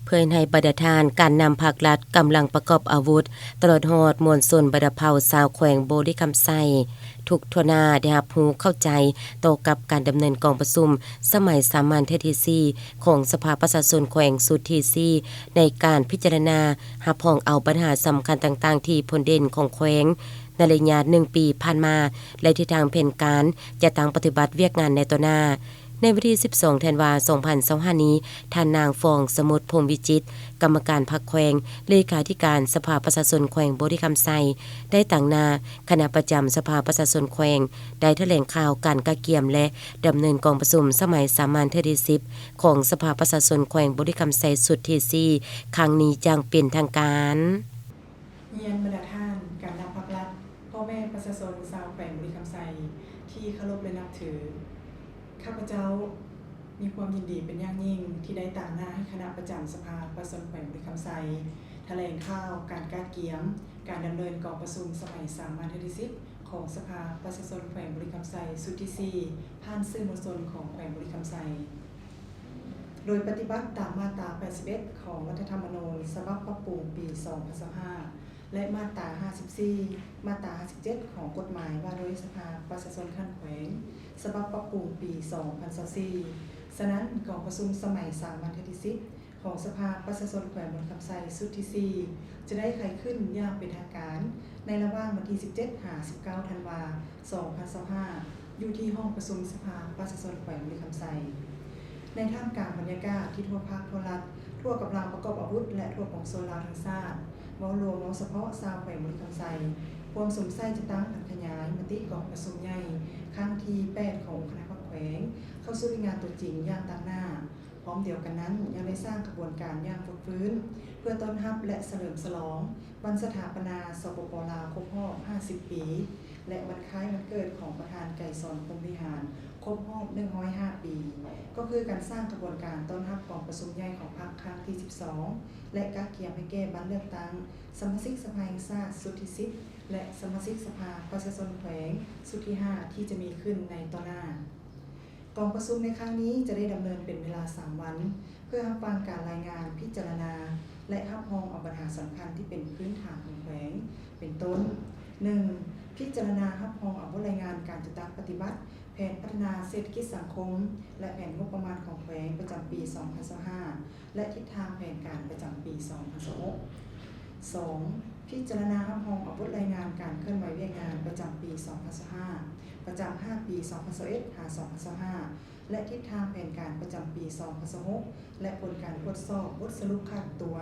เพื่อให้บรรทานการนำภาครัฐกำลังประกอบอาวุธตลอดฮอดมวลชนบรรเภาชาวแขวงโบริคำไซทุกทั่วหน้าได้รับรู้เข้าใจต่อกับการดำเนินกองประชุมสมัยสามัญเที่4ของสภาประชาชนแขวงสุดที่4ในการพิจารณาหาพ้องเอาปัญหาสำคัญต่างๆที่พ้นเด่นของแขวงในระยะ1 ปีผ่านมาและทิศทางแผนการจะตั้งปฏิบัติเวียกงานในต่อหน้าในวันที่12ธันวาคม2025นี้ท่านนางฟองสมุทรพรหมวิจิตรกรรมการพรรคแขวงเลขาธิการสภาประชาชนแขวงโบริคำไซได้ตั้งหน้าคณะประจำสภาประชาชนแขวงได้แถลงข่าวการกะเกียมและดำเนินกองประชุมสมัยสามัญที่10ของสภาประชาชนแขวงโบริคำไซสุดที่4ครั้งนี้จังเป็นทางการเยียนบรรดาท่านการนำภาครัฐพ่อแม่ประชาชนชาวแขวงโบริคำไซที่เคารพและนับถือข้าพเจ้ามีความยินดีเป็นอย่างยิ่งที่ได้ต่างหน้าให้คณะประจำสภาประชาชนแขวงโบริคำไซแถลงข่าวการกาเกียมการดำเนินกองประชุมสมัยสามัญที่10ของสภาประชาชนแขวงโบริคำไซสุดที่4ผ่านสื่อมวลชนของแขวงโบริคำไซโดยปฏิบัติตามมาตรา81ของรัฐธรรมนูญฉบับปรับปรุงปี2025และมาตรา54มาตรา57ของกฎหมายว่าโดยสภาประชาชนขั้นแขวงฉบับปรับปรุงปี2024ฉะนั้นกองประชุมสมัยสามัญที่10ของสภาประชาชนแขวงโบริคำไซสุดที่4จะได้ไขขึ้นอย่างเป็นทางการในระหว่างวันที่17-19 ธันวาคม 2025อยู่ที่ห้องประชุมสภาประชาชนแขวงโบริคำไซในท่ามกลางบรรยากาศที่ทั่วภาคทั่วรัฐทั่วกำลังประกอบอาวุธและทั่วของโซลาร์ทั้งชาติเว้ารวมเฉพาะชาวแขวงโบริคำไซความสมใส่จะตั้งขยายมติกองประชุมใหญ่ครั้งที่8ของคณะพรรคแขวงเข้าสู่งานตัวจริงอย่างต่างหน้าพร้อมเดียวกันนั้นยังได้สร้างกระบวนการอย่างฝึกฟื้นเพื่อต้อนรับและเฉลิมฉลองวันสถาปนาสปป.ลาวครบรอบ50 ปีและวันคล้ายวันเกิดของประธานไกรสอนพรหมวิหารครบรอบ105 ปีก็คือการสร้างกระบวนการต้อนรับกองประชุมใหญ่ของพรรคครั้งที่12และกาเกียมให้แก้บัตรเลือกตั้งสมาชิกสภาแห่งชาติสุดที่10และสมาชิกสภาประชาชนแขวงสุดที่5ที่จะมีขึ้นในต่อหน้ากองประชุมในครั้งนี้จะได้ดำเนินเป็นเวลา3 วันเพื่อรับฟังการรายงานพิจารณาและรับรองเอาปัญหาสำคัญที่เป็นพื้นฐานของแขวงเป็นต้น 1. พิจารณารับรองเอารายงานการจัดตั้งปฏิบัติแผนพัฒนาเศรษฐกิจสังคมและแผนงบประมาณของแขวงประจำปี2025และทิศทางแผนการประจำปี2026 2. พิจารณารับรองเอารายงานการเคลื่อนไหวเวียกงานประจำปี2025ประจำ5 ปี2021-2025และทิศทางแผนการประจำปี2026และผลการตรวจสอบบทสรุปคาดตัว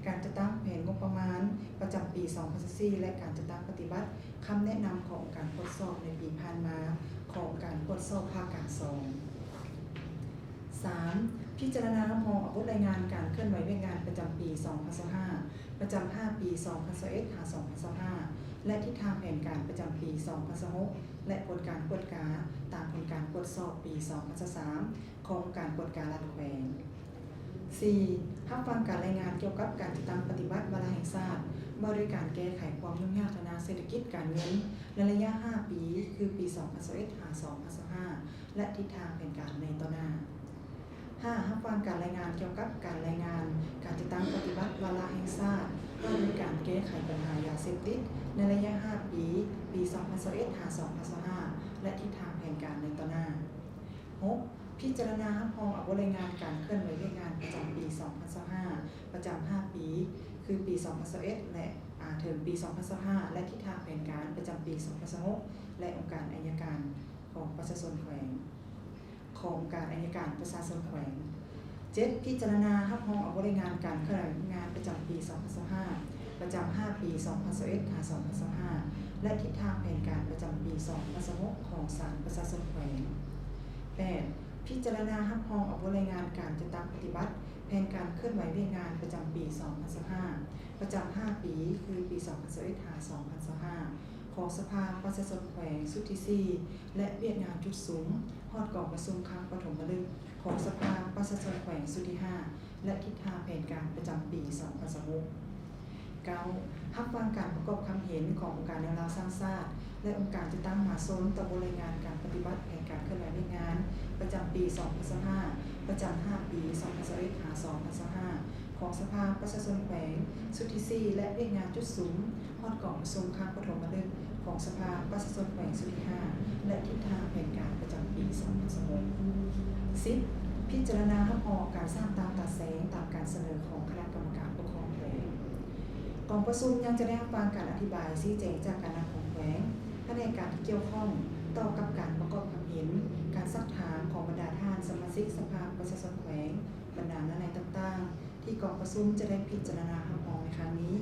การจัดตั้งแผนงบประมาณประจำปี2024และการจัดตั้งปฏิบัติคำแนะนำของการตรวจสอบในปีผ่านมาของการตรวจสอบภาคการ3. พิจารณารับรองเอารายงานการเคลื่อนไหวเวียกงานประจำปี2025ประจำ5 ปี2021-2025และทิศทางแผนการประจำปี2026และผลการตรวจการตามผลการตรวจสอบปี2023ของการตรวจการรัฐแขวง 4. รับฟังการรายงานเกี่ยวกับการจัดตั้งปฏิบัติวาระแห่งชาติว่าด้วยการแก้ไขความยุ่งยากทางเศรษฐกิจการเงินในระยะ5 ปีคือปี2021-2025และทิศทางแผนการในต่อหน้า 5. รับฟังการรายงานเกี่ยวกับการรายงานการจัดตั้งปฏิบัติวาระแห่งชาติว่าด้วยการแก้ไขปัญหายาเสพติดในระยะ5 ปี2021-2025และทิศทางแผนการในต่อหน้า 6. พิจารณารับรองเอารายงานการเคลื่อนไหวเวียกงานประจำปี2025ประจำ5 ปีคือปี2021และถึงปี2025และทิศทางแผนการประจำปี2026และองค์การอัยการของประชาชนแขวงของการอัยการประชาชนแขวง 7. พิจารณารับรองเอารายงานการเคลื่อนไหวงานประจำปี2025ประจำ5 ปี2021-2025และทิศทางแผนการประจำปี2026ของศาลประชาชนแขวง 8. พิจารณารับรองเอารายงานการจัดตั้งปฏิบัติแผนการเคลื่อนไหวเวียกงานประจำปี2025ประจำ5 ปีคือปี2021-2025ของสภาประชาชนแขวงสุดที่4และเวียกงานจุดสูงฮอดกองประชุมครั้งปฐมฤกษ์ของสภาประชาชนแขวงสุดที่5และทิศทางแผนการประจำปี2026 9. รับฟังการประกอบความเห็นขององค์การแนวร่วมสร้างชาติและองค์การจัดตั้งมหาชนต่อบทรายงานการปฏิบัติแผนการเคลื่อนไหวในงานประจำปี2025ประจำ5 ปี2021-2025ของ ของสภาประชาชนแขวงสุทธิซีและเรียกงานจุดสูงฮอดกล่องประชุมครั้งปฐมฤกษ์ของสภาประชาชนแขวงสุทธิ5และทิศทางแผนการประจำปี2016 10. พิจารณารับออกการสร้างตามตัดแสงตามการเสนอของคณะกรรมการปกครองแขวงกองประชุมยังจะได้รับฟังการอธิบายชี้แจงจากการนำของแขวงแผนการที่เกี่ยวข้องต่อกับการประกอบความเห็นการซักถามของบรรดาท่านสมาชิกสภาประชาชนแขวงบรรดาหน่วยต่างๆที่กองประชุมจะได้พิจารณารับออกในครั้งนี้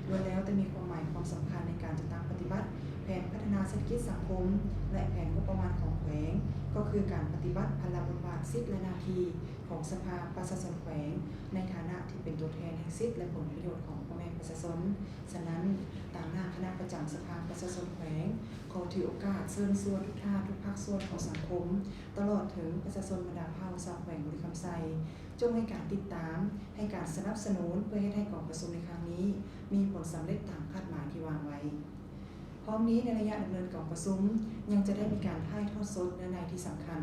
ล้วนแล้วแต่มีความหมายความสำคัญในการจัดตั้งปฏิบัติแผนพัฒนาเศรษฐกิจสังคมและแผนงบประมาณของแขวงก็คือการปฏิบัติพลบทบาทสิทธิและหน้าที่ของสภาประชาชนแขวงในฐานะที่เป็นตัวแทนแห่งสิทธิและผลประโยชน์ของพ่อแม่ประชาชนฉะนั้นตามหน้าคณะประจำสภาประชาชนแขวงขอถือโอกาสเชิญชวนทุกท่านทุกภาคส่วนของสังคมตลอดถึงประชาชนบรรดาเผ่าชาวแขวงบุรีคำไซจงให้การติดตามให้การสนับสนุนเพื่อให้กองประชุมในครั้งนี้มีผลสำเร็จตามคาดหมายที่วางไว้พร้อมนี้ในระยะดำเนินกองประชุมยังจะได้มีการถ่ายทอดสดในที่สำคัญ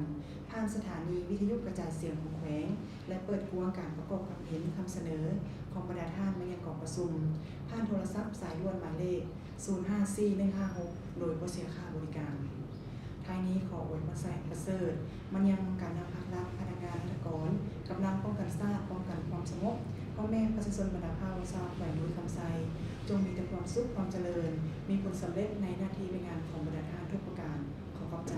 ผ่านสถานีวิทยุกระจายเสียงของแขวงและเปิดกว้างการประกอบความเห็นคำเสนอของบรรดาท่านมายังกองประชุมผ่านโทรศัพท์สายด่วนหมายเลข054156โดยบ่เสียค่าบริการท้ายนี้ขออวยพรแสงประเสริฐมันยังการนำภาครัฐพนักงานราชการกำลังป้องกันชาติป้องกันความสงบพ่อแม่ประชาชนบรรดาเผ่าชาวแขวงบุรีคำไซจงมีแต่ความสุขความเจริญมีผลสำเร็จในหน้าที่ในงานของบรรดาท่านทุกประการขอขอบใจ